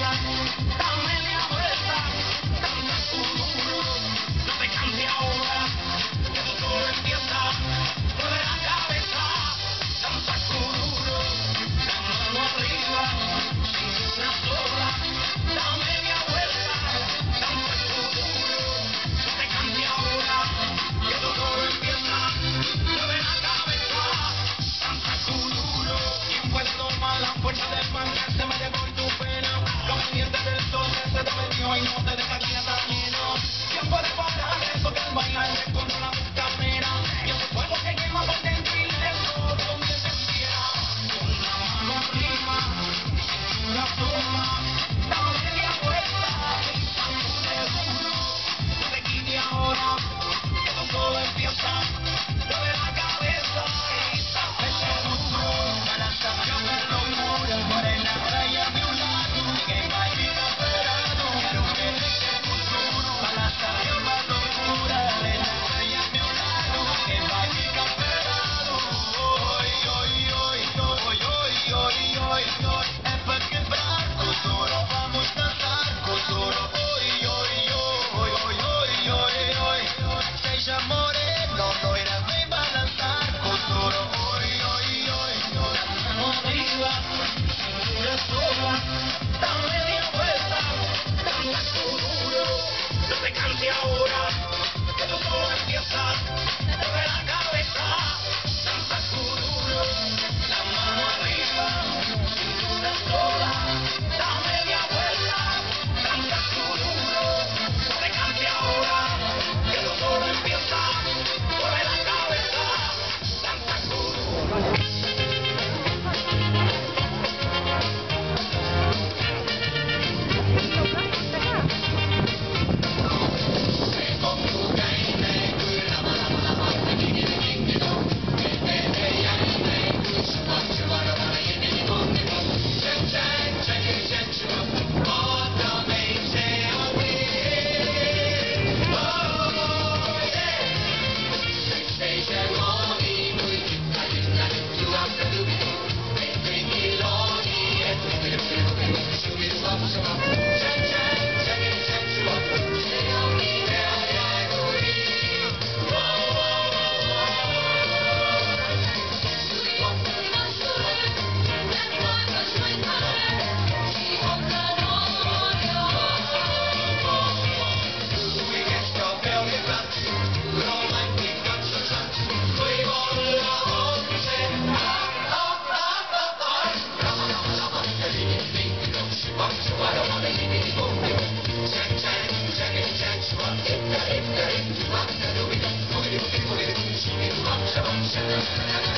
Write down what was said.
da media vuelta, danza tu duro, no te canses ahora, que tu todo empieza, mueve la cabeza, danza tu duro, la mano arriba, cintura sola, da media vuelta, danza tu duro, no te canses ahora, que tu todo empieza, mueve la cabeza, danza tu duro, quien puede tomar la fuerza del mangar se mete por tu pena, los pendientes del sol que se te metió y no te deja quieta lleno, quien puede parar eso que el bailar descontrola tu cadera, y ese fuego que quema por dentro y lejos donde te quiera, con la mano arriba, cintura sola, da media vuelta, y sacude duro, no te quites ahora, que todo empieza, mueve la cabeza y sacude duro, balanza yo me locura, morena raya de un lado, que baila esperando, quiero que deje futuro, balanza yo me locura, morena raya de un lado, que baila esperando, hoy, hoy, hoy, hoy, hoy, hoy, hoy, hoy, es para quebrar futuro, vamos a danzar futuro, hoy, hoy, hoy, hoy, hoy, hoy, hoy, seja moreno, loira, vem balançar futuro, hoy, hoy, hoy, la mano arriba, cintura sola, da media vuelta, danza tu duro, no te canses ahora, que todo empieza, mueve la cabeza, danza tu duro, la mano arriba, cintura sola, da media vuelta, danza tu duro, no te canses ahora, que todo empieza, mueve la cabeza, danza tu duro. If